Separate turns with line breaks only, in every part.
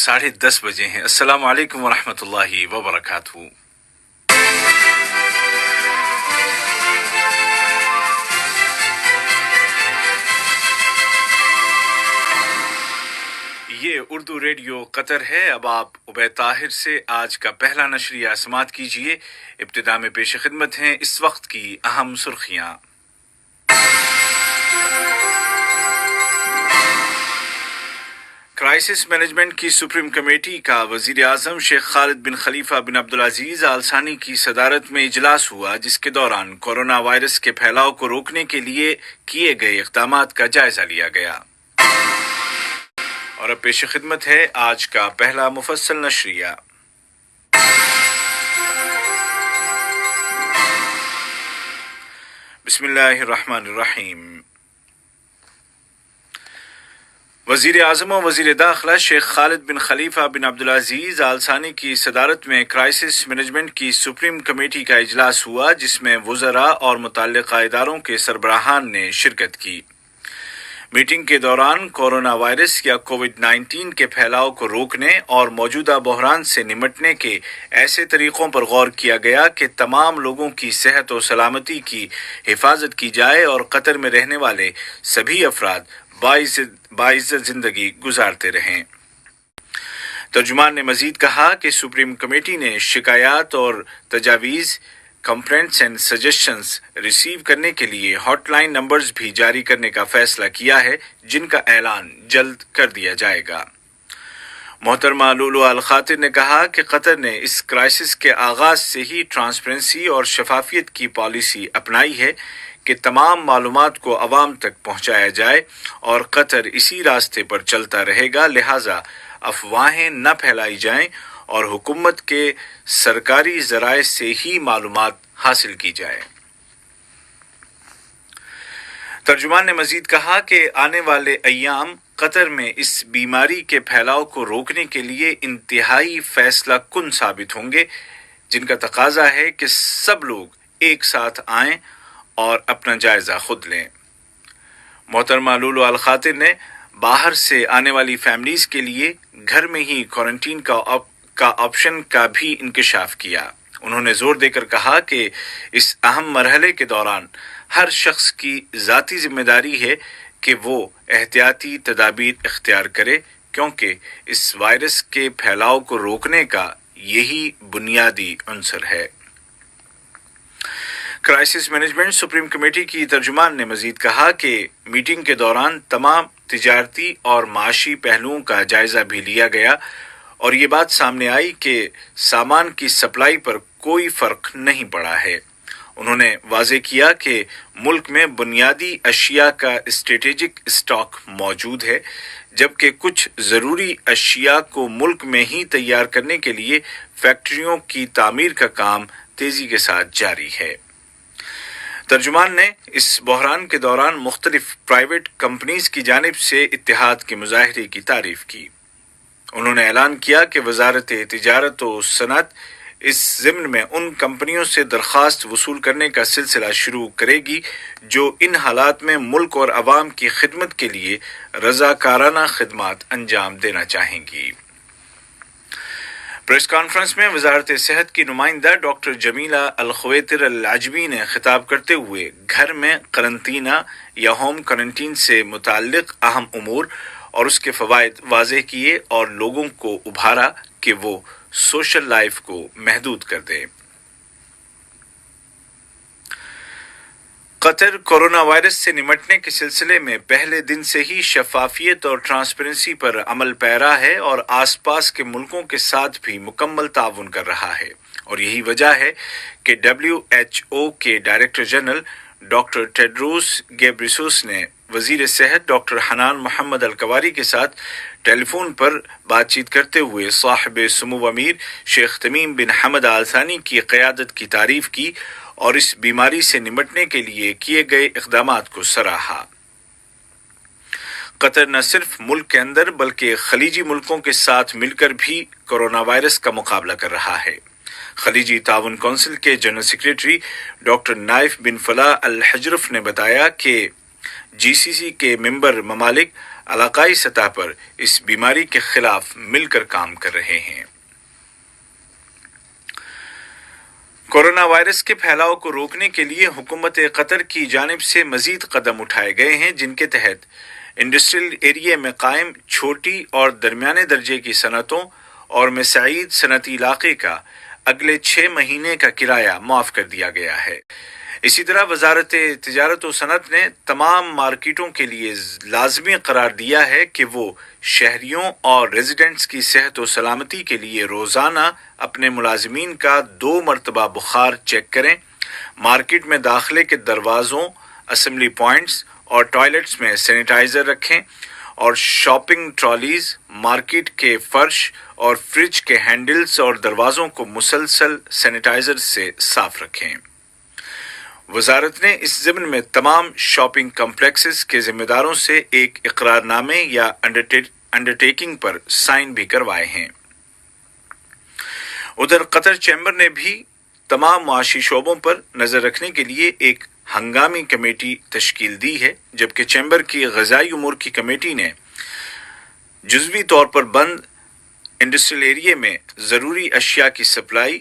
10:30 बजे हैं। अस्सलाम वालेकुम वरहमतुल्लाहि वबरकातुहू। ये उर्दू रेडियो कतर है। अब आप उबैद ताहिर से आज का पहला नशरिया समात कीजिए। इब्तिदा में पेश खिदमत हैं इस वक्त की अहम सुर्खियां। क्राइसिस मैनेजमेंट की सुप्रीम कमेटी का वजीर आजम शेख खालिद बिन खलीफा बिन अब्दुल अजीज आल सानी की सदारत में इजलास हुआ, जिसके दौरान कोरोना वायरस के फैलाव को रोकने के लिए किए गए इक़दामात का जायजा लिया गया। और अब पेश खिदमत है आज का पहला मुफस्सल नशरिया। बिस्मिल्लाहिर्रहमानिर्रहीम। वजीर आज़म व वजीर दाखिला शेख खालिद बिन खलीफा बिन अब्दुल अजीज आल सानी की सदारत में क्राइसिस मैनेजमेंट की सुप्रीम कमेटी का इजलास हुआ, जिसमें वज़रा और मुतल्लिक़ा इदारों के सरबराहान ने शिरकत की। मीटिंग के दौरान कोरोना वायरस या कोविड-19 के फैलाव को रोकने और मौजूदा बहरान से निमटने के ऐसे तरीक़ों पर गौर किया गया कि तमाम लोगों की सेहत और सलामती की हिफाजत की जाए और कतर में रहने वाले सभी अफराद बाइज़्ज़त ज़िंदगी गुजारते रहें। तर्जुमान ने मज़ीद कहा कि सुप्रीम कमेटी ने शिकायत और तजावीज़, कंप्लेंट्स एंड सजेशंस रिसीव करने के लिए हॉटलाइन नंबर्स भी जारी करने का फैसला किया है, जिनका ऐलान जल्द कर दिया जाएगा। मोहतरमा लुलु अल खातिर ने कहा कि कतर ने इस क्राइसिस के आगाज से ही ट्रांसपेरेंसी और शफाफियत की पॉलिसी अपनाई है कि तमाम मालूमात को अवाम तक पहुंचाया जाए और कतर इसी रास्ते पर चलता रहेगा। लिहाजा अफवाहें न फैलाई जाएं और हुकूमत के सरकारी ज़राए से ही मालूमात हासिल की जाए। तर्जुमान ने मजीद कहा कि आने वाले अय्याम कतर में इस बीमारी के फैलाव को रोकने के लिए इंतहाई फैसला कुन साबित होंगे, जिनका तकाजा है कि सब लोग एक साथ आएं और अपना जायजा खुद लें। मोहतरमा लुलु अल खातिर ने बाहर से आने वाली फैमिलीज के लिए घर में ही क्वारंटीन का ऑप्शन का भी इंकशाफ किया। उन्होंने जोर देकर कहा कि इस अहम मरहले के दौरान हर शख्स की ज़ाती जिम्मेदारी है कि वो एहतियाती तदाबीर इख्तियार करे, क्योंकि इस वायरस के फैलाव को रोकने का यही बुनियादी अंसर है। क्राइसिस मैनेजमेंट सुप्रीम कमेटी की तर्जुमान ने मजीद कहा कि मीटिंग के दौरान तमाम तिजारती और माशी पहलुओं का जायजा भी लिया गया और ये बात सामने आई कि सामान की सप्लाई पर कोई फर्क नहीं पड़ा है। उन्होंने वाज़े किया कि मुल्क में बुनियादी अशिया का स्ट्रेटेजिक स्टॉक मौजूद है, जबकि कुछ ज़रूरी अशिया को मुल्क में ही तैयार करने के लिए फैक्ट्रियों की तामीर का काम तेज़ी के साथ जारी है। तर्जुमान ने इस बहरान के दौरान मुख्तलिफ प्राइवेट कंपनीज की जानिब से इत्तेहाद के मुजाहरे की तारीफ की। उन्होंने ऐलान किया कि वजारत तिजारत और सनअत इस ज़िम्न में उन कंपनियों से दरख्वास्त वसूल करने का सिलसिला शुरू करेगी जो इन हालात में मुल्क और अवाम की खिदमत के लिए रज़ाकाराना खिदमात अंजाम देना चाहेंगी। प्रेस कॉन्फ्रेंस में वजारत सेहत की नुमाइंदा डॉक्टर जमीला अल खवैतिर अल आजमी ने खिताब करते हुए घर में करंतना या होम क्वारंटीन से मुताल्लिक अहम उमूर और उसके फ़वाइद वाज़ेह किए और लोगों को उभारा कि वो सोशल लाइफ को महदूद कर दें। कतर कोरोना वायरस से निमटने के सिलसिले में पहले दिन से ही शफाफियत और ट्रांसपेरेंसी पर अमल पैरा है और आसपास के मुल्कों के साथ भी मुकम्मल ताउन कर रहा है, और यही वजह है कि WHO के director general doctor Tedros Ghebreyesus ने वजीर सेहत डॉक्टर हनान मोहम्मद अल-कवारी के साथ टेलीफोन पर बातचीत करते हुए साहिब सुमू अमीर शेख तमीम बिन हमद आल सानी की क़यादत की तारीफ की और इस बीमारी से निमटने के लिए किए गए इक़दामात को सराहा। कतर न सिर्फ मुल्क के अंदर बल्कि खलीजी मुल्कों के साथ मिलकर भी कोरोना वायरस का मुकाबला कर रहा है। खलीजी ताउन कौंसिल के जनरल सेक्रेटरी डॉक्टर नाइफ बिन फलाह अल हजरफ ने बताया कि GCC के मेंबर ममालिक علاقائی سطح پر اس بیماری کے خلاف مل کر کام کر رہے ہیں۔ کورونا وائرس کے پھیلاؤ کو روکنے کے لیے حکومت قطر کی جانب سے مزید قدم اٹھائے گئے ہیں، جن کے تحت انڈسٹریل ایریا میں قائم چھوٹی اور درمیانے درجے کی صنعتوں اور مساعید صنعتی علاقے کا اگلے 6 مہینے کا کرایہ معاف کر دیا گیا ہے۔ اسی طرح وزارت تجارت و صنعت نے تمام مارکیٹوں کے لیے لازمی قرار دیا ہے کہ وہ شہریوں اور ریزیڈنٹس کی صحت و سلامتی کے لیے روزانہ اپنے ملازمین کا 2 مرتبہ بخار چیک کریں، مارکیٹ میں داخلے کے دروازوں، اسمبلی پوائنٹس اور ٹوائلٹس میں سینیٹائزر رکھیں اور شاپنگ ٹرالیز، مارکیٹ کے فرش اور فریج کے ہینڈلز اور دروازوں کو مسلسل سینیٹائزر سے صاف رکھیں۔ وزارت نے اس ضمن میں تمام شاپنگ کمپلیکسز کے ذمہ داروں سے ایک اقرار نامے یا انڈرٹیکنگ پر سائن بھی کروائے ہیں۔ ادھر قطر چیمبر نے بھی تمام معاشی شعبوں پر نظر رکھنے کے لیے ایک ہنگامی کمیٹی تشکیل دی ہے، جبکہ چیمبر کی غذائی امور کی کمیٹی نے جزوی طور پر بند انڈسٹریل ایریا میں ضروری اشیاء کی سپلائی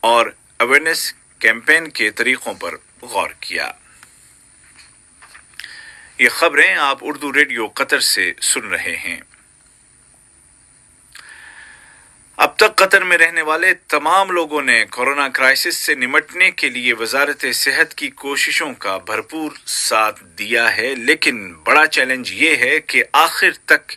اور اویئرنیس کیمپین کے طریقوں پر غور کیا۔ یہ خبریں آپ اردو ریڈیو قطر سے سن رہے ہیں۔ اب تک قطر میں رہنے والے تمام لوگوں نے کورونا کرائسس سے نمٹنے کے لیے وزارت صحت کی کوششوں کا بھرپور ساتھ دیا ہے، لیکن بڑا چیلنج یہ ہے کہ آخر تک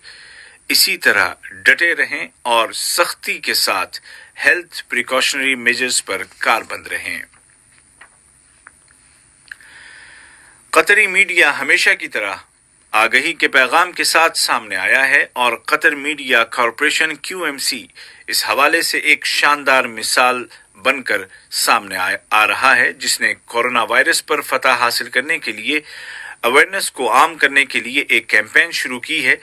اسی طرح ڈٹے رہیں اور سختی کے ساتھ ہیلتھ پریکاشنری میجرز پر کاربند رہیں۔ قطری میڈیا ہمیشہ کی طرح آگہی کے پیغام کے ساتھ سامنے آیا ہے اور قطر میڈیا کارپوریشن QMC اس حوالے سے ایک شاندار مثال بن کر سامنے آ رہا ہے، جس نے کورونا وائرس پر فتح حاصل کرنے کے لیے اویئرنیس کو عام کرنے کے لیے ایک کیمپین شروع کی ہے،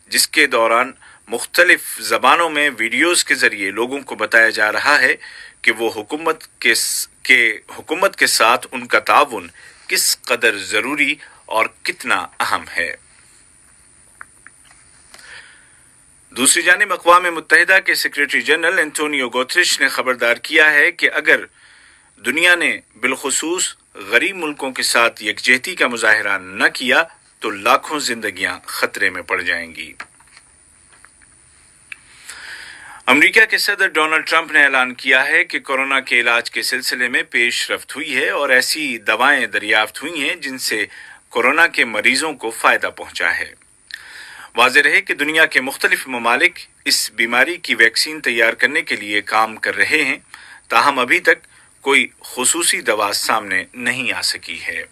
جس کے دوران مختلف زبانوں میں ویڈیوز کے ذریعے لوگوں کو بتایا جا رہا ہے کہ وہ حکومت کے ساتھ ان کا تعاون کس قدر ضروری اور کتنا اہم ہے۔ دوسری جانب اقوام متحدہ کے سیکریٹری جنرل انٹونیو گوتریش نے خبردار کیا ہے کہ اگر دنیا نے بالخصوص غریب ملکوں کے ساتھ یکجہتی کا مظاہرہ نہ کیا تو لاکھوں زندگیاں خطرے میں پڑ جائیں گی۔ امریکہ کے صدر ڈونلڈ ٹرمپ نے اعلان کیا ہے کہ کورونا کے علاج کے سلسلے میں پیش رفت ہوئی ہے اور ایسی دوائیں دریافت ہوئی ہیں جن سے کورونا کے مریضوں کو فائدہ پہنچا ہے۔ واضح رہے کہ دنیا کے مختلف ممالک اس بیماری کی ویکسین تیار کرنے کے لیے کام کر رہے ہیں، تاہم ابھی تک کوئی خصوصی دوا سامنے نہیں آ سکی ہے۔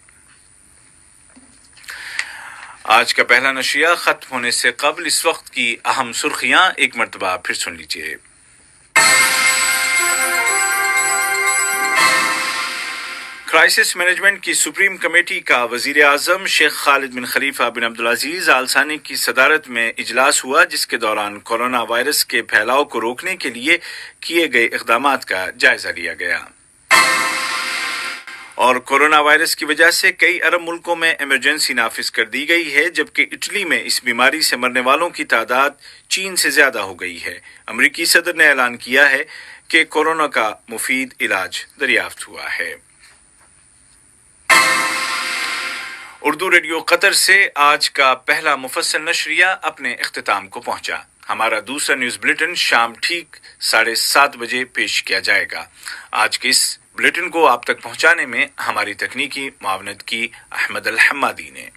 آج کا پہلا نشریہ ختم ہونے سے قبل اس وقت کی اہم سرخیاں ایک مرتبہ پھر سن لیجیے۔ کرائسس مینجمنٹ کی سپریم کمیٹی کا وزیر اعظم شیخ خالد بن خلیفہ بن عبدالعزیز آل ثانی کی صدارت میں اجلاس ہوا، جس کے دوران کورونا وائرس کے پھیلاؤ کو روکنے کے لیے کیے گئے اقدامات کا جائزہ لیا گیا۔ اور کورونا وائرس کی وجہ سے کئی عرب ملکوں میں ایمرجنسی نافذ کر دی گئی ہے، جبکہ اٹلی میں اس بیماری سے مرنے والوں کی تعداد چین سے زیادہ ہو گئی ہے۔ امریکی صدر نے اعلان کیا ہے کہ کورونا کا مفید علاج دریافت ہوا ہے۔ اردو ریڈیو قطر سے آج کا پہلا مفصل نشریہ اپنے اختتام کو پہنچا۔ ہمارا دوسرا نیوز بلیٹن شام ٹھیک 7:30 بجے پیش کیا جائے گا۔ آج کے اس بلیٹن کو آپ تک پہنچانے میں ہماری تکنیکی معاونت کی احمد الحمادی نے۔